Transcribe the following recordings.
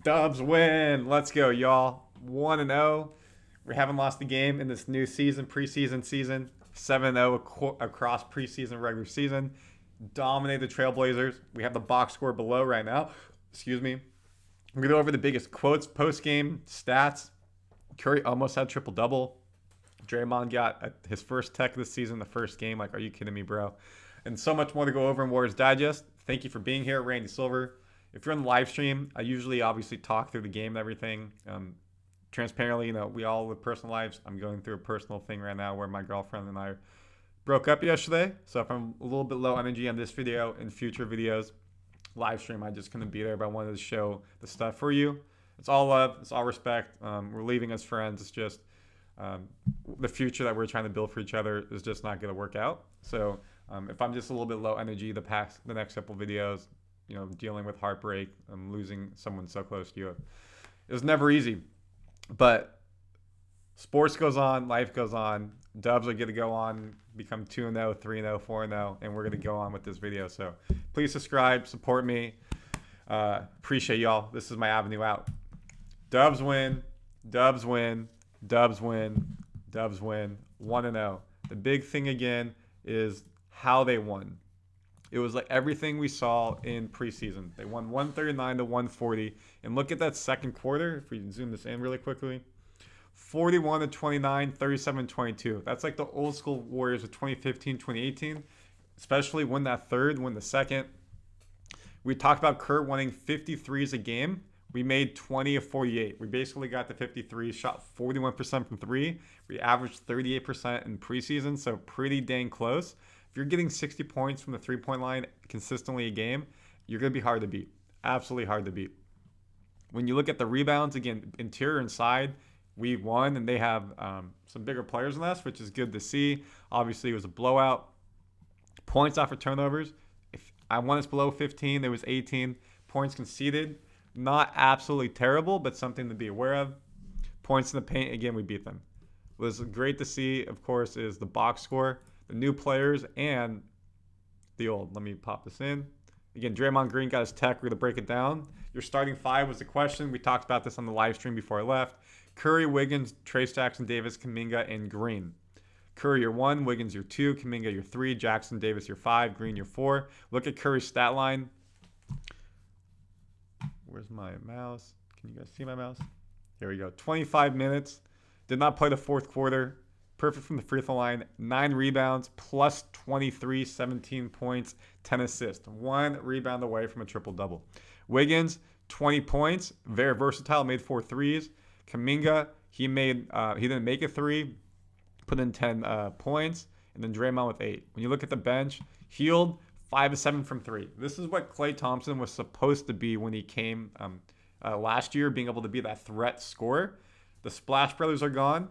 Dubs win. Let's go, y'all. 1-0. We haven't lost a game in this new season, preseason season. 7-0 across preseason, regular season. Dominate the Trailblazers. We have the box score below right now. Excuse me. We're going to go over the biggest quotes, post-game stats. Curry almost had triple-double. Draymond got his first tech this season, the first game. Like, are you kidding me, bro? And so much more to go over in Warriors Digest. Thank you for being here, Randy Silver. If you're on the live stream, I usually obviously talk through the game and everything. Transparently, we all live personal lives. I'm going through a personal thing right now where my girlfriend and I broke up yesterday. So if I'm a little bit low energy on this video and future videos, live stream, I just couldn't be there, but I wanted to show the stuff for you. It's all love. It's all respect. We're leaving as friends. It's just the future that we're trying to build for each other is just not going to work out. So if I'm just a little bit low energy the next couple videos, dealing with heartbreak, losing someone so close to you, it was never easy. But sports goes on, life goes on. Dubs are going to go on, become 2-0, 3-0, 4-0, and we're going to go on with this video. So please subscribe, support me. Appreciate y'all. This is my avenue out. Dubs win, Dubs win, Dubs win, Dubs win, 1-0. The big thing again is how they won. It was like everything we saw in preseason. They won 139-140. And look at that second quarter. If we can zoom this in really quickly. 41-29, 37-22. That's like the old school Warriors of 2015, 2018. Especially win that third, win the second. We talked about Kerr winning 53s a game. We made 20 of 48. We basically got to 53, shot 41% from three. We averaged 38% in preseason, so pretty dang close. If you're getting 60 points from the three-point line consistently a game, you're going to be hard to beat. Absolutely hard to beat. When you look at the rebounds, again, interior and side, we won, and they have some bigger players than us, which is good to see. Obviously, it was a blowout. Points off for turnovers. If I won us below 15, there was 18. Points conceded. Not absolutely terrible, but something to be aware of. Points in the paint, again, we beat them. What was great to see, of course, is the box score, the new players, and the old. Let me pop this in. Again, Draymond Green got his tech. We're going to break it down. Your starting five was the question. We talked about this on the live stream before I left. Curry, Wiggins, Trayce Jackson-Davis, Kuminga, and Green. Curry, your 1. Wiggins, your 2. Kuminga, your 3. Jackson-Davis, your 5. Green, your 4. Look at Curry's stat line. Where's my mouse? Can you guys see my mouse? Here we go. 25 minutes. Did not play the fourth quarter. Perfect from the free throw line. 9 rebounds, plus 23, 17 points, 10 assists. 1 rebound away from a triple-double. Wiggins, 20 points. Very versatile. Made 4 threes. Kuminga, he didn't make a 3. Put in 10 points. And then Draymond with 8. When you look at the bench, Hield, 5 of 7 from 3. This is what Klay Thompson was supposed to be when he came last year, being able to be that threat scorer. The Splash Brothers are gone.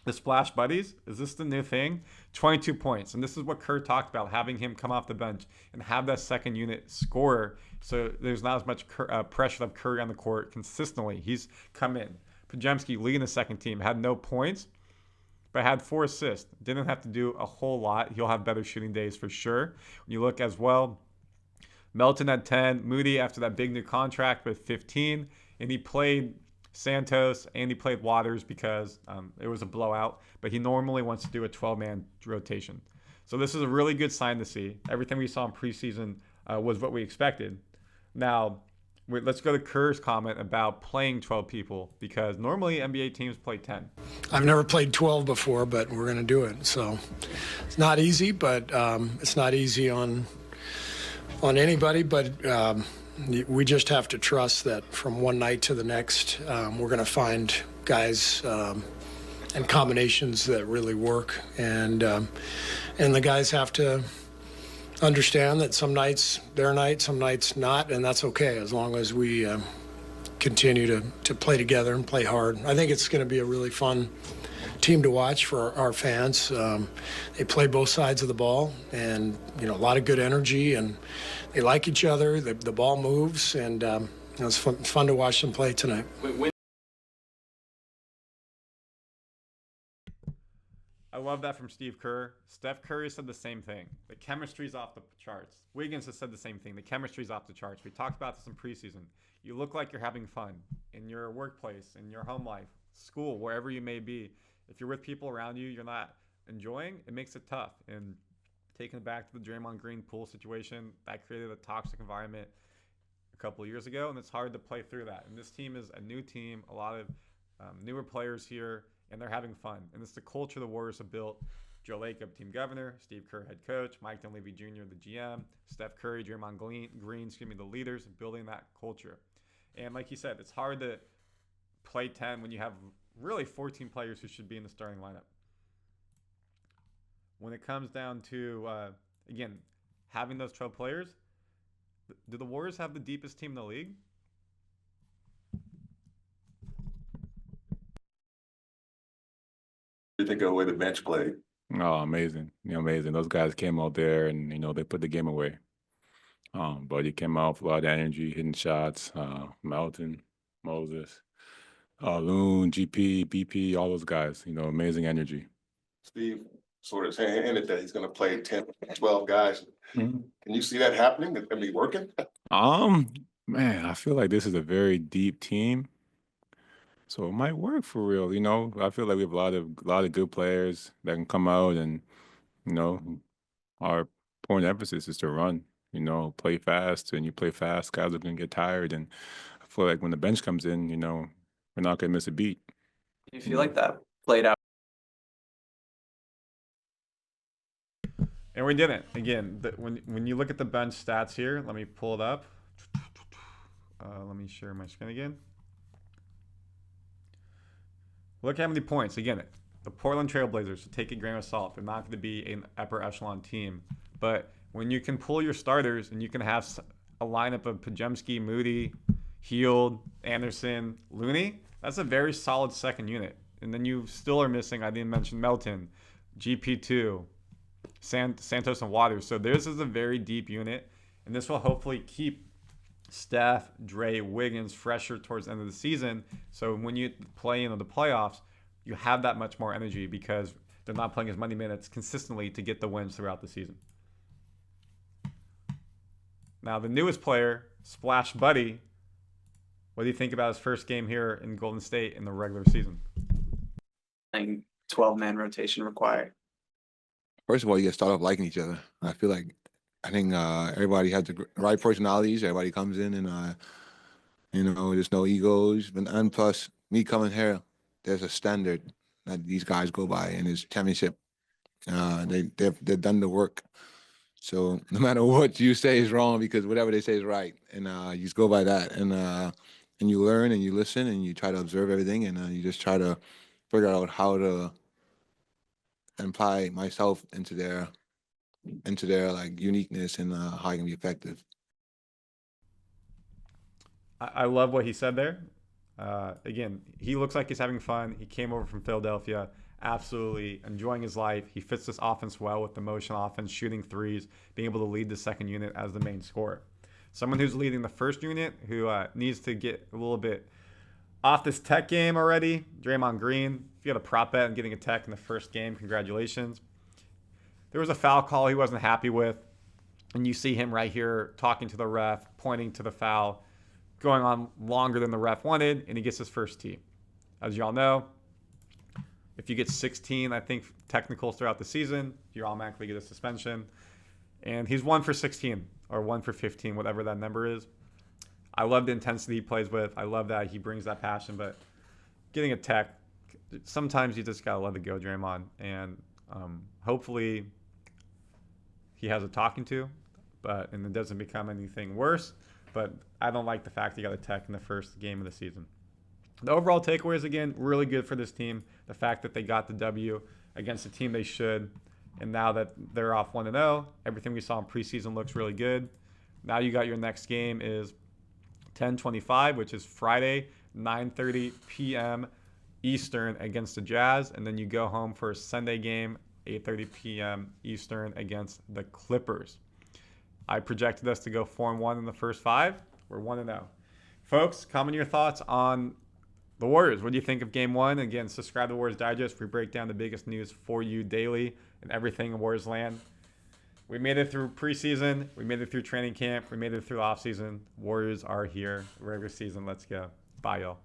The Splash Buddies, is this the new thing? 22 points. And this is what Kerr talked about, having him come off the bench and have that second unit scorer. So there's not as much pressure of Curry on the court consistently. He's come in. Podziemski leading the second team, had no points, but had 4 assists. Didn't have to do a whole lot. He'll have better shooting days for sure. When you look as well, Melton had 10. Moody, after that big new contract, with 15. And he played Santos and he played Waters because it was a blowout. But he normally wants to do a 12-man rotation. So this is a really good sign to see. Everything we saw in preseason was what we expected. Now, let's go to Kerr's comment about playing 12 people, because normally NBA teams play 10. I've never played 12 before, but we're going to do it. So it's not easy, but it's not easy on anybody. But we just have to trust that from one night to the next, we're going to find guys and combinations that really work. And the guys have to understand that some nights their night, some nights not, and that's okay as long as we continue to play together and play hard. I think it's going to be a really fun team to watch for our fans. They play both sides of the ball, and a lot of good energy, and they like each other. The ball moves, and it's fun to watch them play tonight. I love that from Steve Kerr. Steph Curry said the same thing. The chemistry's off the charts. Wiggins has said the same thing. The chemistry's off the charts. We talked about this in preseason. You look like you're having fun in your workplace, in your home life, school, wherever you may be. If you're with people around you, you're not enjoying, it makes it tough. And taking it back to the Draymond Green pool situation, that created a toxic environment a couple of years ago, and it's hard to play through that. And this team is a new team, a lot of newer players here, and they're having fun. And it's the culture the Warriors have built. Joe Lacob, team governor, Steve Kerr, head coach, Mike Dunleavy Jr., the GM, Steph Curry, Draymond Green, the leaders, building that culture. And like you said, it's hard to play 10 when you have really 14 players who should be in the starting lineup. When it comes down to, again, having those 12 players, do the Warriors have the deepest team in the league? You think of the way the bench played? Oh, amazing. Amazing. Those guys came out there and, they put the game away. Buddy came out with a lot of energy, hitting shots. Melton, Moses, Loon, GP, BP, all those guys, amazing energy. Steve sort of hinted that he's going to play 10, 12 guys. Mm-hmm. Can you see that happening? Is it working? Man, I feel like this is a very deep team. So it might work for real, I feel like we have a lot of good players that can come out and, our point emphasis is to run, play fast. And you play fast, guys are gonna get tired. And I feel like when the bench comes in, we're not gonna miss a beat. You feel like that played out? And we didn't. Again, when you look at the bench stats here, let me pull it up. Let me share my screen again. Look how many points. Again, the Portland Trailblazers, to take a grain of salt, they're not going to be an upper echelon team. But when you can pull your starters and you can have a lineup of Podziemski, Moody, Hield, Anderson, Looney, that's a very solid second unit. And then you still are missing, I didn't mention Melton, GP2, Santos, and Waters. So this is a very deep unit. And this will hopefully keep Steph, Dre, Wiggins fresher towards the end of the season. So when you play into the playoffs, you have that much more energy because they're not playing as many minutes consistently to get the wins throughout the season. Now, the newest player, Splash Buddy, what do you think about his first game here in Golden State in the regular season? 12-man rotation required. First of all, you got to start off liking each other. I think everybody has the right personalities. Everybody comes in and, there's no egos. And plus, me coming here, there's a standard that these guys go by, and it's championship. They've done the work. So no matter what you say is wrong, because whatever they say is right, and you just go by that, and you learn and you listen and you try to observe everything, and you just try to figure out how to apply myself into their like uniqueness and how I can be effective. I love what he said there. Again, he looks like he's having fun. He came over from Philadelphia, absolutely enjoying his life. He fits this offense well with the motion offense, shooting threes, being able to lead the second unit as the main scorer. Someone who's leading the first unit who needs to get a little bit off this tech game already, Draymond Green. If you had a prop bet and getting a tech in the first game, congratulations. There was a foul call he wasn't happy with, and you see him right here talking to the ref, pointing to the foul, going on longer than the ref wanted, and he gets his first tee. As y'all know, if you get 16, I think, technicals throughout the season, you automatically get a suspension. And he's 1 for 16 or 1 for 15, whatever that number is. I love the intensity he plays with. I love that he brings that passion, but getting a tech, sometimes you just got to let it go, Draymond. And hopefully he has a talking to, and it doesn't become anything worse. But I don't like the fact he got a tech in the first game of the season. The overall takeaways, again, really good for this team. The fact that they got the W against a team they should. And now that they're off 1-0, everything we saw in preseason looks really good. Now you got your next game is 10/25, which is Friday, 9:30 p.m. Eastern against the Jazz. And then you go home for a Sunday game, 8:30 p.m. Eastern against the Clippers. I projected us to go 4-1 in the first 5. We're 1-0. Folks, comment your thoughts on the Warriors. What do you think of Game 1? Again, subscribe to Warriors Digest. We break down the biggest news for you daily and everything in Warriors land. We made it through preseason. We made it through training camp. We made it through offseason. Warriors are here. Regular season. Let's go. Bye, y'all.